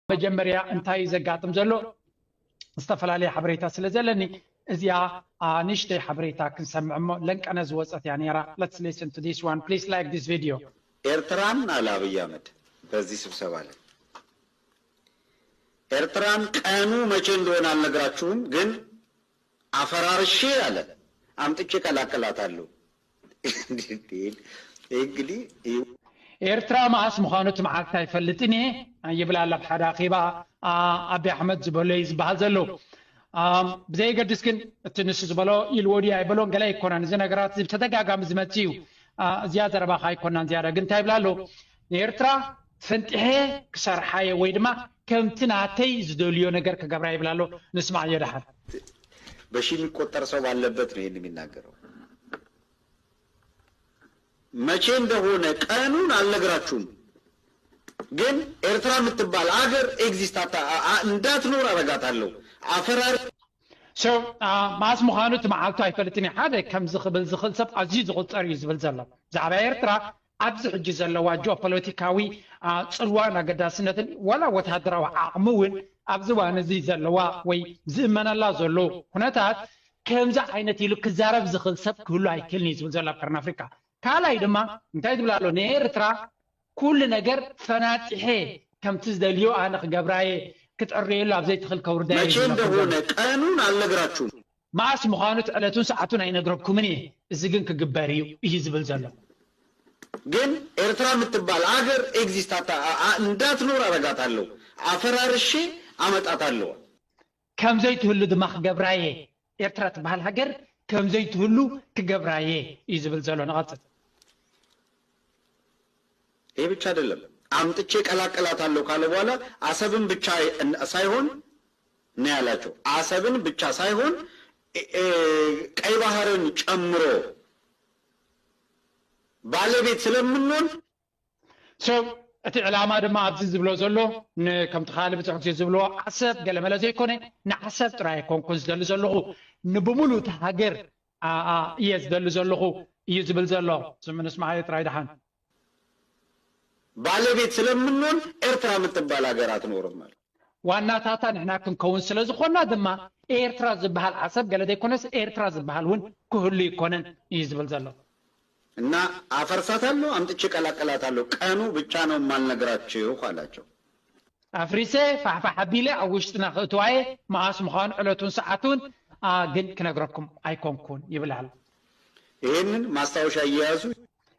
مجمريا انتاي زقاتم زلو استفلالي حبريتا سلازلني ازيا نشتي حبريتا كنسمع لنك انا زوصت يعني را let's listen to this one please like this video ኤርትራን አለ አብይ አህመድ በዚህ ስብሰባ ላይ ኤርትራን ቀኑ መቼ እንደሆነ አልነግራችሁም ግን አፈራርሼ አለ አምጥቼ ቀላቀላታለሁ እንግዲህ ኤርትራ ማስ መኻኑት ማዓልታ ይፈልጥኒ ይብላላ በሓዳ ኺባ አቢ አህመድ ዝበለይ ዝበሃል ዘሎ ብዘይ ገድስ ግን እትንስ ዝበሎ ኢልወዲ አይበሎን ገላ ይኮናን እዚ ነገራት ተደጋጋሚ ዝመጽዩ እዚያ ዘረባ ካይኮናን ዝያዳ ግን እንታይ ይብላሎ ኤርትራ ፈንጥሄ ክሰርሓየ ወይ ድማ ከምቲ ናተይ ዝደልዮ ነገር ከገብራ ይብላሎ ንስማዕ የዳሓል በሺ የሚቆጠር ሰው ባለበት ነው ይሄን የሚናገረው መቼ እንደሆነ ቀኑን አልነግራችሁም ግን ኤርትራ የምትባል አገር ኤግዚስት እንዳትኖር አረጋታለሁ አፈራር so ማስ መኻኑት ማዓልቱ አይፈልጥኒ ሓደ ከም ዝኽብል ዝኽልሰብ ኣዝዩ ዝቁፀር እዩ ዝብል ዘሎ ዛዕባ ኤርትራ ኣብዚ ሕጂ ዘለዋ ጂኦፖለቲካዊ ፅልዋን ኣገዳስነትን ወላ ወታደራዊ ዓቕሚ እውን ኣብዚ እዋን እዚ ዘለዋ ወይ ዝእመነላ ዘሎ ኩነታት ከምዚ ዓይነት ኢሉ ክዛረብ ዝኽእል ሰብ ክህሉ ኣይክእልኒ ዝብል ዘሎ ኣብ ቀርኒ ኣፍሪካ ካልኣይ ድማ እንታይ ዝብል ኣሎ ንኤርትራ ኩሉ ነገር ፈናጢሐ ከምቲ ዝደልዮ ኣነ ክገብራየ ክትዕርየሉ ኣብ ዘይትኽእል ከውርዳ መቼ እንደሆነ ቀኑን አልነግራችሁም ማስ መኻኑት ዕለቱን ሰዓቱን ኣይነግረኩምን እየ እዚ ግን ክግበር እዩ ዝብል ዘሎ ግን ኤርትራ የምትባል አገር ኤግዚስት እንዳትኖር አረጋታለሁ አፈራርሼ አመጣታለሁ ከምዘይ ትህሉ ድማ ክገብራየ ኤርትራ ትባል ሀገር ከምዘይ ትህሉ ክገብራየ እዩ ዝብል ዘሎ ንቐጽል ይሄ ብቻ አይደለም አምጥቼ ቀላቀላታለሁ ካለ በኋላ አሰብን ብቻ ሳይሆን ነው ያላቸው አሰብን ብቻ ሳይሆን ቀይ ባህርን ጨምሮ ባለቤት ስለምንሆን ሰው እቲ ዕላማ ድማ ኣብዚ ዝብሎ ዘሎ ከምቲ ካሊ ብፅሑፍ ዝብሎ ዓሰብ ገለመለ ዘይኮነ ንዓሰብ ጥራይ ኮንኩን ዝደሊ ዘለኹ ንብሙሉ እቲ ሃገር እየ ዝደሊ ዘለኹ እዩ ዝብል ዘሎ ስምንስማዕ ጥራይ ድሓን ባለቤት ስለምንሆን ኤርትራ የምትባል ሀገር አትኖርም ማለት ዋናታታ ንሕና ክንከውን ስለዝኾና ድማ ኤርትራ ዝበሃል ዓሰብ ገለ ዘይኮነስ ኤርትራ ዝበሃል እውን ክህሉ ይኮነን እዩ ዝብል ዘሎ እና አፈርሳታለሁ አምጥቼ ቀላቀላታለሁ ቀኑ ብቻ ነው የማልነግራችሁ አላቸው አፍሪሴ ፋሕፋሕ አቢለ ኣብ ውሽጥና ክእትዋየ ማዓስ ምዃኑ ዕለቱን ሰዓቱን ግን ክነግረኩም ኣይኮንኩን ይብላል ይህንን ማስታወሻ እየያዙ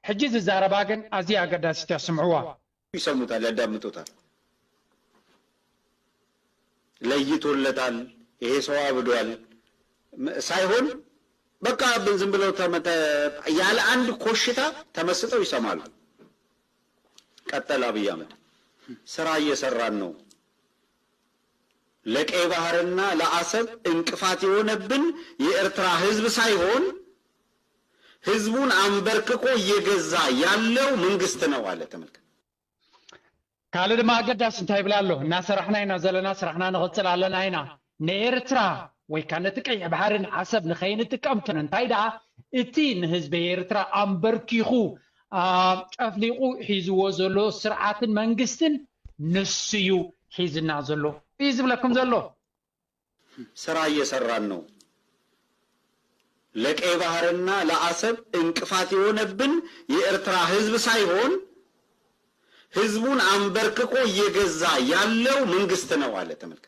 ሕጂ ዝዛረባ ግን ኣዝያ ኣገዳሲት ያስምዕዋ ይሰሙታል ያዳምጡታል ለይቶለታል ይሄ ሰው አብዷል ሳይሆን በቃ ዝም ብለው ያለ አንድ ኮሽታ ተመስጠው ይሰማሉ ቀጠለ አብይ አህመድ ስራ እየሰራን ነው ለቀይ ባህርና ለአሰብ እንቅፋት የሆነብን የኤርትራ ህዝብ ሳይሆን ህዝቡን አንበርክኮ እየገዛ ያለው መንግስት ነው አለ ተመልከት ካለ ድማ አገዳስ እንታይ ይብላሎ እና ስራሕና ኢና ዘለና ስራሕና ንቕፅል ኣለና ኢና ንኤርትራ ወይ ካነት ቀይ ባህርን ዓሰብ ንኸይንጥቀምክን እንታይ ደኣ እቲ ንህዝቢ ኤርትራ አንበርኪኹ ጨፍሊቁ ሒዝዎ ዘሎ ስርዓትን መንግስትን ንስዩ ሒዝና ዘሎ እዩ ዝብለኩም ዘሎ ስራ እየሰራን ነው ለቀይ ባህርና ለአሰብ እንቅፋት የሆነብን የኤርትራ ህዝብ ሳይሆን ህዝቡን አንበርክኮ እየገዛ ያለው መንግስት ነው አለ ተመልከት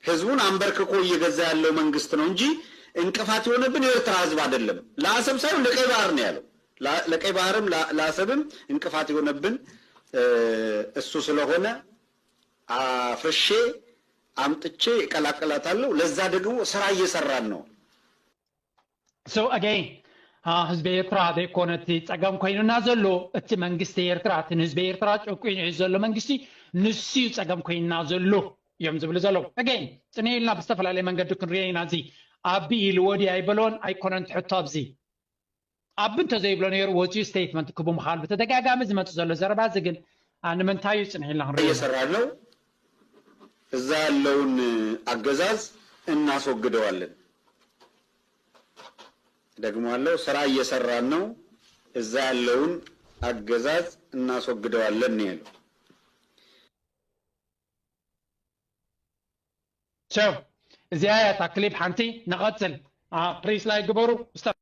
ህዝቡን አንበርክኮ እየገዛ ያለው መንግስት ነው እንጂ እንቅፋት የሆነብን የኤርትራ ህዝብ አይደለም ለአሰብ ሳይሆን ለቀይ ባህር ነው ያለው ለቀይ ባህርም ለአሰብም እንቅፋት የሆነብን እሱ ስለሆነ አፍርሼ አምጥቼ ቀላቀላታለሁ ለዛ ደግሞ ስራ እየሰራን ነው so again ህዝቢ ኤርትራ ዘይኮነቲ ፀገም ኮይኑና ዘሎ እቲ መንግስቲ ኤርትራ እቲ ህዝቢ ኤርትራ ጨቁኝ ዘሎ መንግስቲ ንስዩ ፀገም ኮይኑና ዘሎ እዮም ዝብሉ ዘለዉ again ጽኔልና ብዝተፈላለየ መንገዲ ክንሪኦ ኢና እዚ ኣቢ ኢልወዲ ኣይበሎን ኣይኮነን ትሕቶ ኣብዚ ኣብ እንተዘይብሎ ነይሩ ወፂኡ ስቴትመንት ክቡ ምኻል ብተደጋጋሚ ዝመፁ ዘሎ ዘረባ እዚ ግን ንምንታይ እዩ ጽኒዕልና ክንሪኦ እየሰራለሁ እዛ ያለውን አገዛዝ እናስወግደዋለን ደግሞ አለው ስራ እየሰራን ነው እዛ ያለውን አገዛዝ እናስወግደዋለን ነው ያለው شوف زيايا تكليب حنتي نقتل بريس لا يقبروا